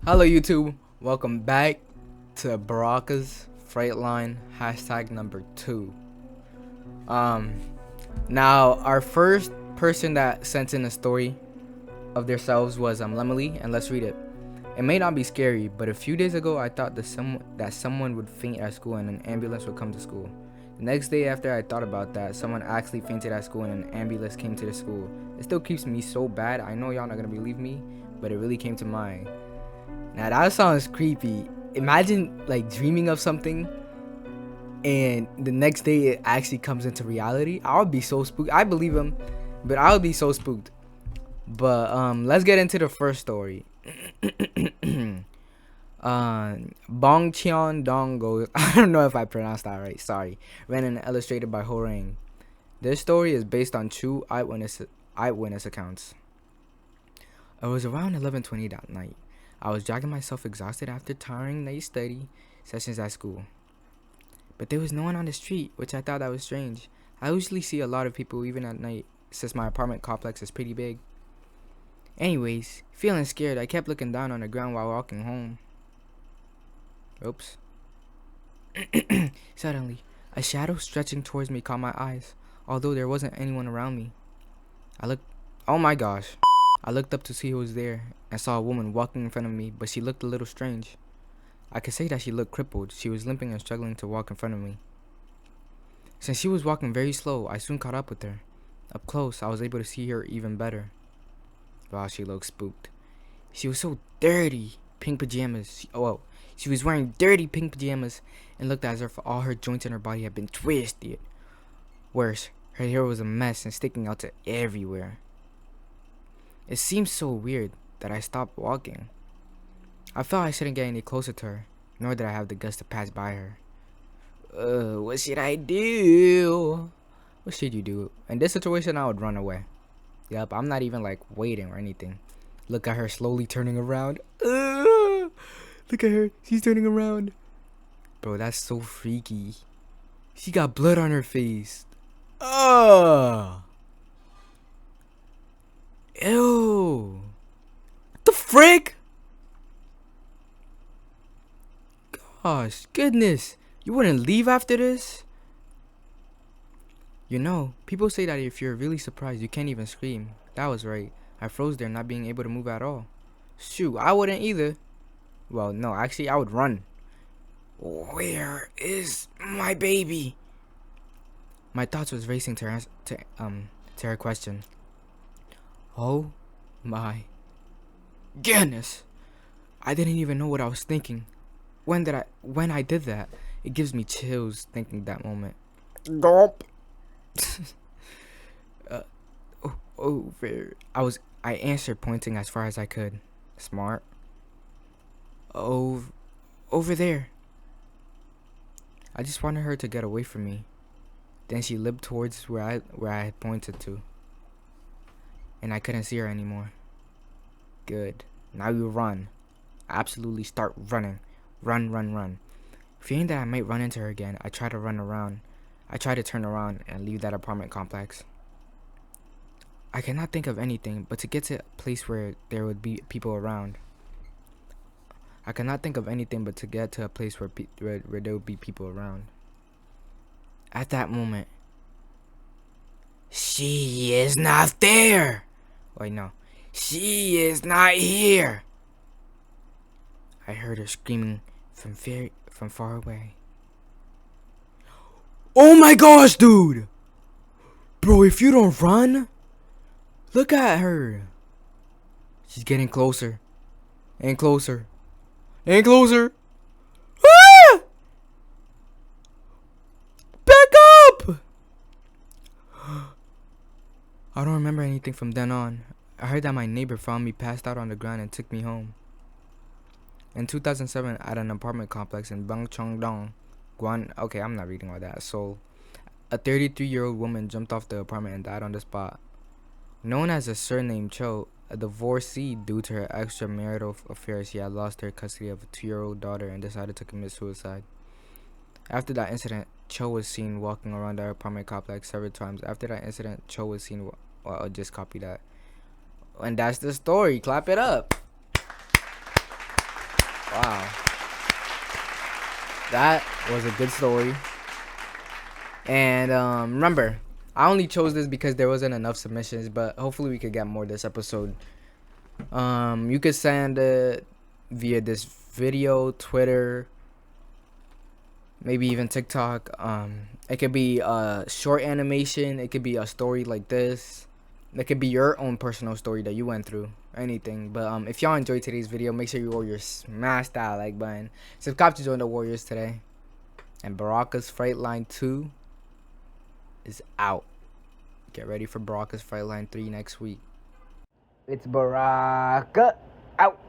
Hello YouTube, welcome back to Baraka's Fright line hashtag number 2. Now our first person that sent in a story of themselves was Lemily, and let's read it. It may not be scary, but a few days ago I thought that someone would faint at school and an ambulance would come to school. The next day after I thought about that, someone actually fainted at school and an ambulance came to the school. It still keeps me so bad. I know y'all not gonna believe me, but it really came to mind. Now that sounds creepy. Imagine like dreaming of something and the next day it actually comes into reality. I would be so spooked. I believe him, but I would be so spooked. But let's get into the first story. Bongcheon-dong goes, I don't know if I pronounced that right, sorry. Ran and illustrated by Horang. This story is based on true eyewitness accounts. It was around 11:20 that night. I was dragging myself exhausted after tiring night study sessions at school. But there was no one on the street, which I thought that was strange. I usually see a lot of people even at night, since my apartment complex is pretty big. Anyways, feeling scared, I kept looking down on the ground while walking home. Oops. Suddenly, a shadow stretching towards me caught my eyes, although there wasn't anyone around me. Oh my gosh. I looked up to see who was there and saw a woman walking in front of me, but she looked a little strange. I could say that she looked crippled. She was limping and struggling to walk in front of me. Since she was walking very slow, I soon caught up with her. Up close, I was able to see her even better. Wow, she looked spooked. She was so dirty. Pink pajamas. She was wearing dirty pink pajamas and looked as if all her joints in her body had been twisted. Worse, her hair was a mess and sticking out to everywhere. It seemed so weird that I stopped walking. I felt I shouldn't get any closer to her, nor did I have the guts to pass by her. What should I do? What should you do? In this situation, I would run away. Yep, I'm not even like waiting or anything. Look at her slowly turning around. Look at her, she's turning around. Bro, that's so freaky. She got blood on her face. Ew. What the frick? Gosh, goodness. You wouldn't leave after this? You know, people say that if you're really surprised, you can't even scream. That was right. I froze there, not being able to move at all. Shoot, I wouldn't either. Well, no, actually, I would run. Where is my baby? My thoughts was racing to her question. Oh my goodness. I didn't even know what I was thinking. When I did that, it gives me chills thinking that moment. Gulp. Over. I answered, pointing as far as I could. Smart. Over there. I just wanted her to get away from me. Then she limped towards where I had pointed to. And I couldn't see her anymore. Good. Now you run. Absolutely start running. Run. Fearing that I might run into her again, I tried to turn around and leave that apartment complex. I cannot think of anything but to get to a place where there would be people around. At that moment, she is not there. Wait, no. She is not here. I heard her screaming from far away. Oh my gosh, dude! Bro, if you don't run, look at her. She's getting closer and closer and closer. Ah! Back up! I don't remember anything from then on. I heard that my neighbor found me passed out on the ground and took me home. In 2007, at an apartment complex in Bongcheon-dong, okay, I'm not reading all that. So, a 33-year-old woman jumped off the apartment and died on the spot. Known as a surname Cho, a divorcee due to her extramarital affairs, she had lost her custody of a 2-year-old daughter and decided to commit suicide. After that incident, Cho was seen walking around the apartment complex several times. I'll just copy that. And that's the story. Clap it up. Wow. That was a good story. And remember, I only chose this because there wasn't enough submissions, but hopefully we could get more this episode. You could send it via this video, Twitter, maybe even TikTok. It could be a short animation. It could be a story like this. It could be your own personal story that you went through. Anything. But if y'all enjoyed today's video, make sure you Warriors smash that like button. Subscribe to join the Warriors today. And Baraka's Fright Line 2 is out. Get ready for Baraka's Fright Line 3 next week. It's Baraka out.